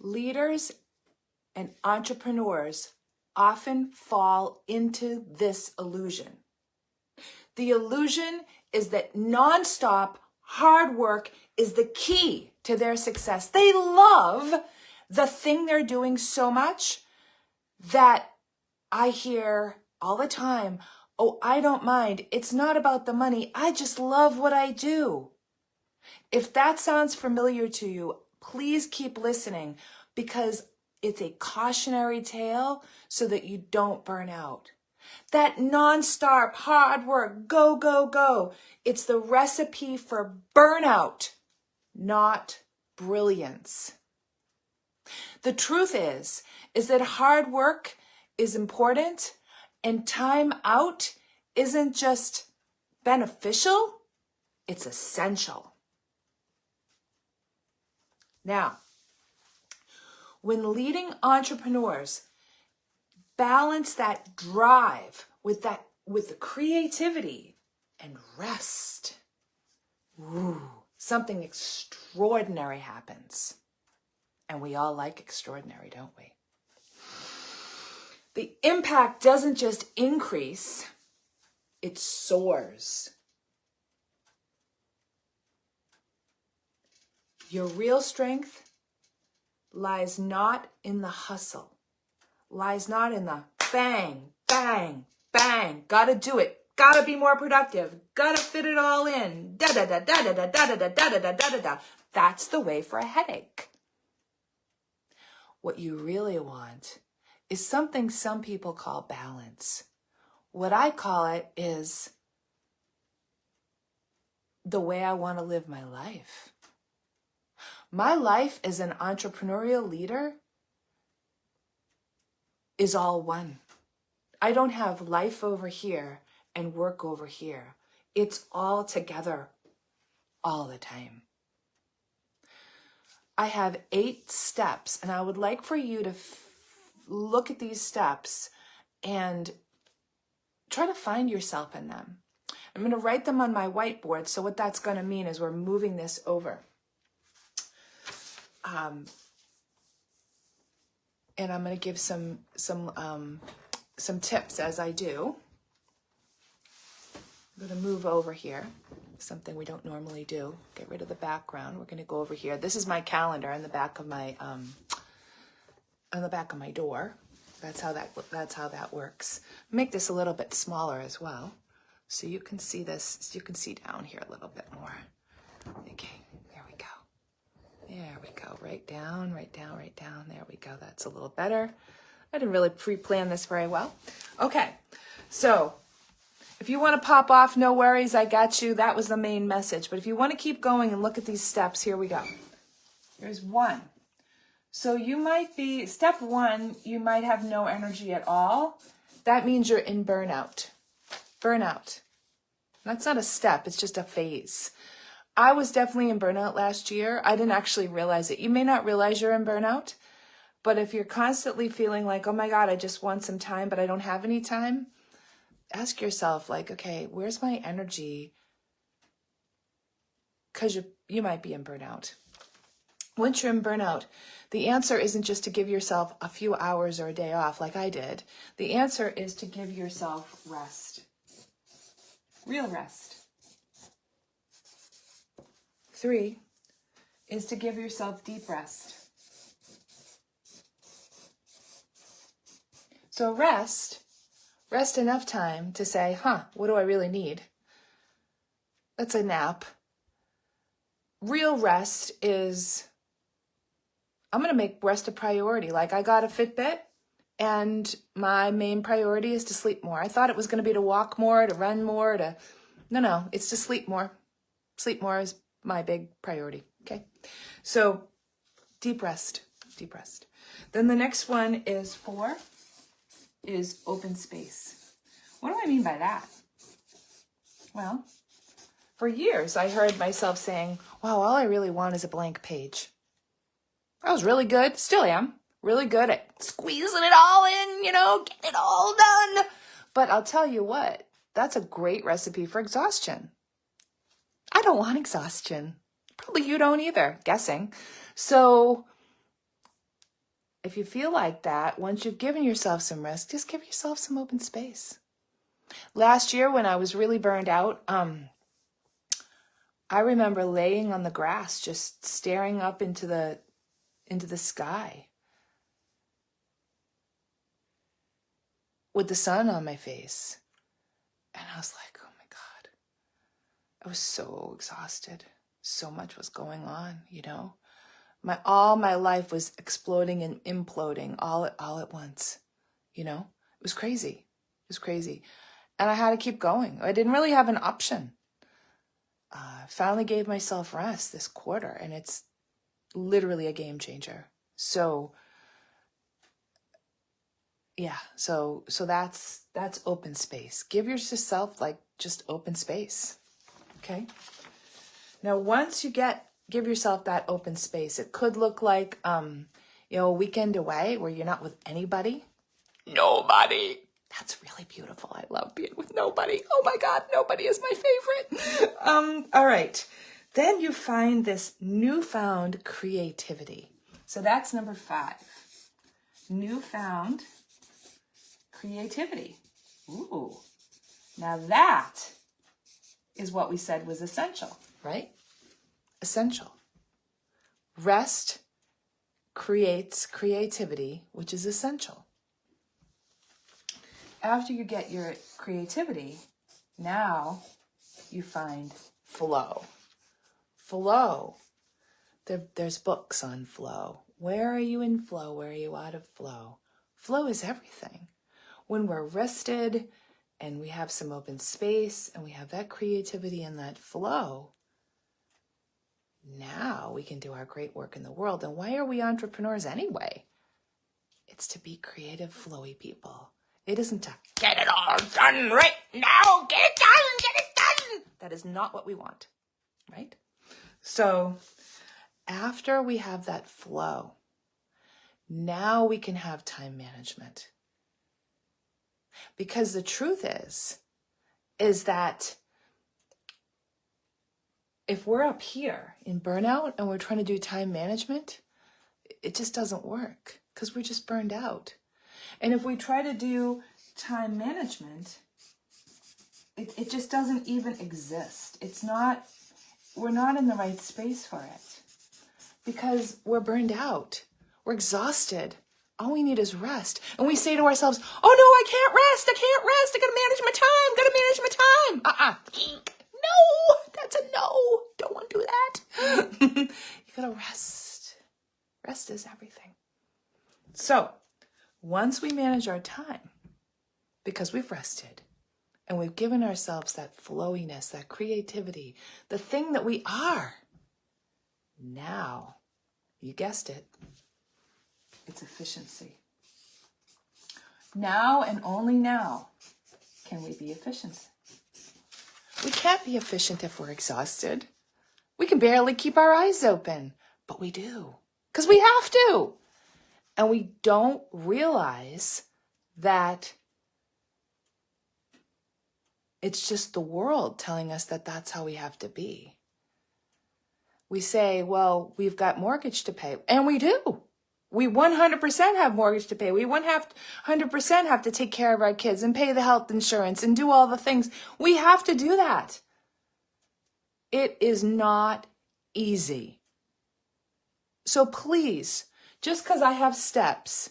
Leaders and entrepreneurs often fall into this illusion. The illusion is that nonstop hard work is the key to their success. They love the thing they're doing so much that I hear all the time, oh, I don't mind. It's not about the money. I just love what I do. If that sounds familiar to you, please keep listening, because it's a cautionary tale so that you don't burn out. That nonstop hard work, go, go, go. It's the recipe for burnout, not brilliance. The truth is that hard work is important, and time out isn't just beneficial, it's essential. Now, when leading entrepreneurs balance that drive with the creativity and rest, something extraordinary happens. And we all like extraordinary, don't we? The impact doesn't just increase, it soars. Your real strength lies not in the hustle, lies not in the bang, bang, bang, gotta do it, gotta be more productive, gotta fit it all in, da-da-da-da-da-da-da-da-da-da-da-da-da. That's the way for a headache. What you really want is something some people call balance. What I call it is the way I want to live my life. My life as an entrepreneurial leader is all one. I don't have life over here and work over here. It's all together all the time. I have 8 steps, and I would like for you to look at these steps and try to find yourself in them. I'm going to write them on my whiteboard. So what that's going to mean is we're moving this over. And I'm going to give some tips as I do. I'm going to move over here. Something we don't normally do. Get rid of the background. We're going to go over here. This is my calendar on the back of my door. That's how that works. Make this a little bit smaller as well, so you can see this. So you can see down here a little bit more. Okay, there we go. There we go. Right down, right down, right down. There we go. That's a little better. I didn't really pre-plan this very well. Okay, so if you want to pop off, no worries, I got you. That was the main message. But if you want to keep going and look at these steps, here we go. Here's 1. So you might be, step 1, you might have no energy at all. That means you're in burnout. Burnout. That's not a step, it's just a phase. I was definitely in burnout last year. I didn't actually realize it. You may not realize you're in burnout, but if you're constantly feeling like, oh my God, I just want some time, but I don't have any time, ask yourself, like, okay, where's my energy? Because you might be in burnout. Once you're in burnout, the answer isn't just to give yourself a few hours or a day off like I did. The answer is to give yourself rest. Real rest. 3 is to give yourself deep rest. So rest enough time to say, what do I really need? That's a nap. Real rest is, I'm going to make rest a priority. Like, I got a Fitbit, and my main priority is to sleep more. I thought it was going to be to walk more, to run more, no, it's to sleep more. Sleep more is my big priority, okay? So, deep rest. Then the next one is 4, is open space. What do I mean by that? Well, for years, I heard myself saying, wow, all I really want is a blank page. I was really good, still am, really good at squeezing it all in, getting it all done. But I'll tell you what, that's a great recipe for exhaustion. I don't want exhaustion. Probably you don't either, guessing. So if you feel like that, once you've given yourself some rest, just give yourself some open space. Last year when I was really burned out, I remember laying on the grass, just staring up into the sky with the sun on my face. And I was like, oh my God, I was so exhausted. So much was going on, all my life was exploding and imploding all at once, It was crazy. It was crazy. And I had to keep going. I didn't really have an option. Finally gave myself rest this quarter, and it's literally a game changer. So yeah, so that's open space. Give yourself just open space. Okay. Now, once you give yourself that open space, it could look like, a weekend away where you're not with anybody. Nobody. That's really beautiful. I love being with nobody. Oh my God, nobody is my favorite. All right. Then you find this newfound creativity. So that's number 5. Newfound creativity. Ooh. Now that is what we said was essential, right? Essential. Rest creates creativity, which is essential. After you get your creativity, now you find flow. Flow. There's books on flow. Where are you in flow? Where are you out of flow? Flow is everything. When we're rested and we have some open space and we have that creativity and that flow, now we can do our great work in the world. And why are we entrepreneurs anyway? It's to be creative, flowy people. It isn't to get it all done right now. Get it done. That is not what we want, right? So after we have that flow, now we can have time management. Because the truth is that if we're up here in burnout and we're trying to do time management, it just doesn't work because we're just burned out. And if we try to do time management, it just doesn't even exist. We're not in the right space for it because we're burned out. We're exhausted. All we need is rest. And we say to ourselves, oh no, I can't rest. I gotta manage my time. No, that's a no. Don't want to do that. You gotta rest. Rest is everything. So once we manage our time, because we've rested and we've given ourselves that flowiness, that creativity, the thing that we are, now, you guessed it, it's efficiency. Now and only now can we be efficient. We can't be efficient if we're exhausted. We can barely keep our eyes open, but we do, because we have to. And we don't realize that it's just the world telling us that that's how we have to be. We say, well, we've got mortgage to pay. And we do. We 100% have mortgage to pay. We 100% have to take care of our kids and pay the health insurance and do all the things. We have to do that. It is not easy. So please, just because I have steps,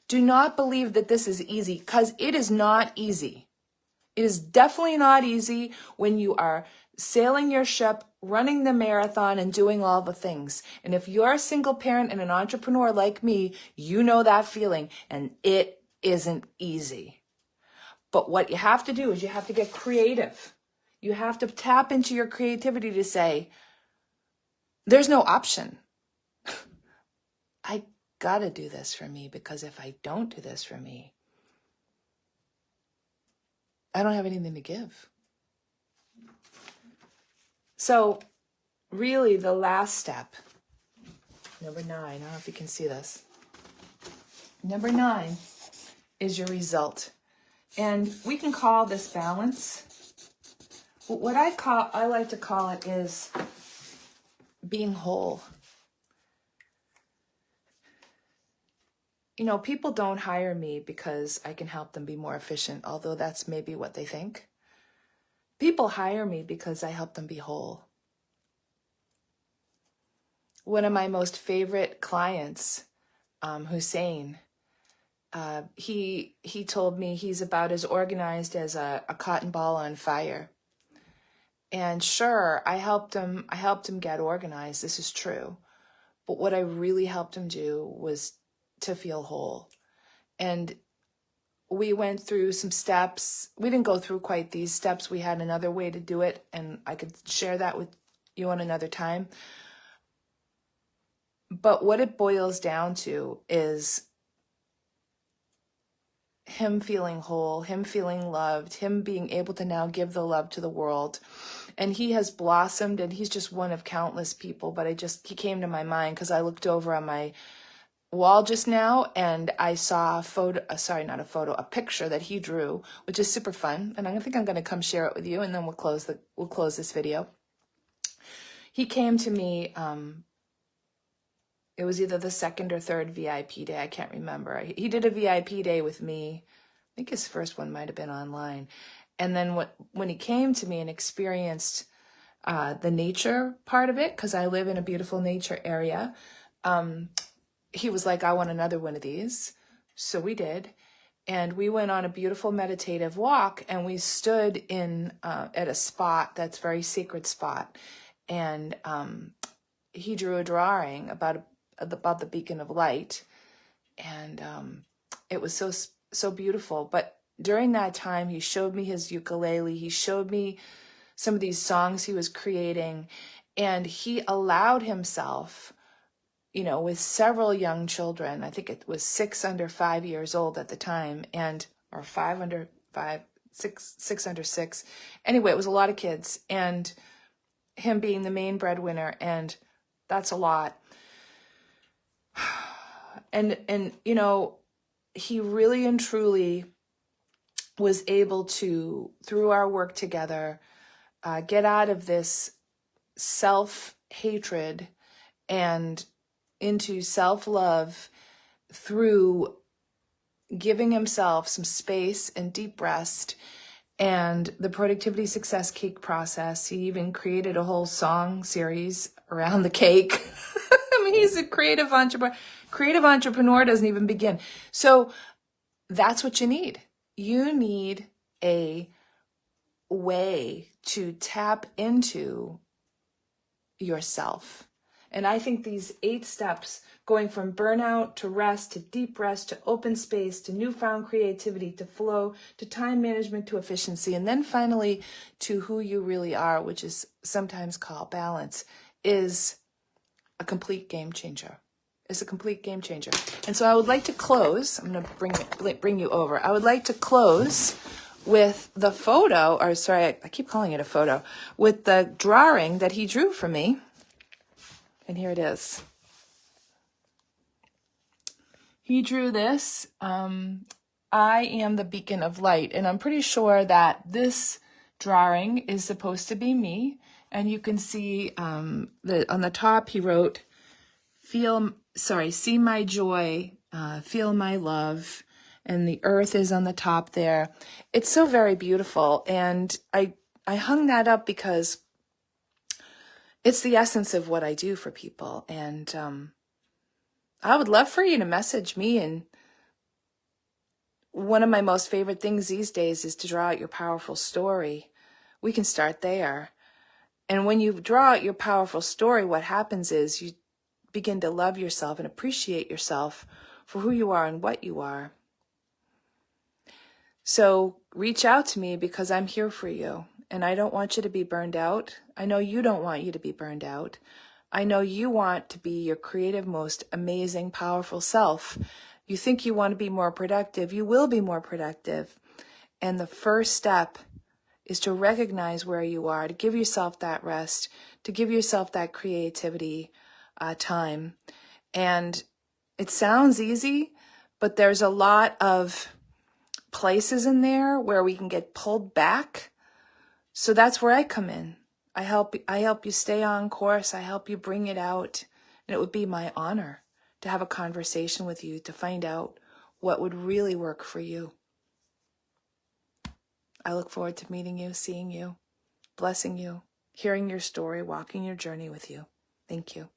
do not believe that this is easy, because it is not easy. It is definitely not easy when you are sailing your ship, running the marathon, and doing all the things. And if you're a single parent and an entrepreneur like me, you know that feeling, and it isn't easy. But what you have to do is you have to get creative. You have to tap into your creativity to say, there's no option. I gotta do this for me, because if I don't do this for me, I don't have anything to give. So really the last step, number 9, I don't know if you can see this. Number 9 is your result. And we can call this balance. What I like to call it is being whole. people don't hire me because I can help them be more efficient, although that's maybe what they think. People hire me because I help them be whole. One of my most favorite clients, Hussein, he told me he's about as organized as a cotton ball on fire. And sure, I helped him get organized. This is true. But what I really helped him do was to feel whole. And we went through some steps. We didn't go through quite these steps. We had another way to do it, and I could share that with you on another time. But what it boils down to is him feeling whole, him feeling loved, him being able to now give the love to the world. And he has blossomed, and he's just one of countless people. But he came to my mind because I looked over on my wall just now and I saw a picture that he drew, which is super fun. And I think I'm going to come share it with you, and then we'll close this video. He came to me, it was either the second or third VIP day. I can't remember. He did a VIP day with me. I think his first one might have been online. And then when he came to me and experienced the nature part of it, because I live in a beautiful nature area, he was like, I want another one of these. So we did. And we went on a beautiful meditative walk, and we stood in at a spot that's a very sacred spot. And he drew a drawing about the beacon of light. And it was so beautiful. But during that time, he showed me his ukulele. He showed me some of these songs he was creating. And he allowed himself, with several young children. I think it was 6 under 5 years old at the time, or 5 under 5, 6 under 6. Anyway, it was a lot of kids, and him being the main breadwinner, and that's a lot. And he really and truly was able to, through our work together, get out of this self-hatred and into self-love through giving himself some space and deep rest and the productivity success cake process. He even created a whole song series around the cake. I mean, he's a creative entrepreneur. Creative entrepreneur doesn't even begin. So that's what you need. You need a way to tap into yourself. And I think these 8 steps, going from burnout to rest, to deep rest, to open space, to newfound creativity, to flow, to time management, to efficiency, and then finally to who you really are, which is sometimes called balance, is a complete game changer. It's a complete game changer. And so I would like to close. I'm going to bring you over. I would like to close with the photo, I keep calling it a photo, with the drawing that he drew for me. And here it is. He drew this. I am the beacon of light. And I'm pretty sure that this drawing is supposed to be me. And you can see on the top he wrote, see my joy, feel my love. And the earth is on the top there. It's so very beautiful. And I hung that up because it's the essence of what I do for people. And I would love for you to message me. And one of my most favorite things these days is to draw out your powerful story. We can start there. And when you draw out your powerful story, what happens is you begin to love yourself and appreciate yourself for who you are and what you are. So reach out to me because I'm here for you. And I don't want you to be burned out. I know you don't want you to be burned out. I know you want to be your creative, most amazing, powerful self. You think you want to be more productive. You will be more productive. And the first step is to recognize where you are, to give yourself that rest, to give yourself that creativity time. And it sounds easy, but there's a lot of places in there where we can get pulled back. So that's where I come in. I help you stay on course. I help you bring it out. And it would be my honor to have a conversation with you to find out what would really work for you. I look forward to meeting you, seeing you, blessing you, hearing your story, walking your journey with you. Thank you.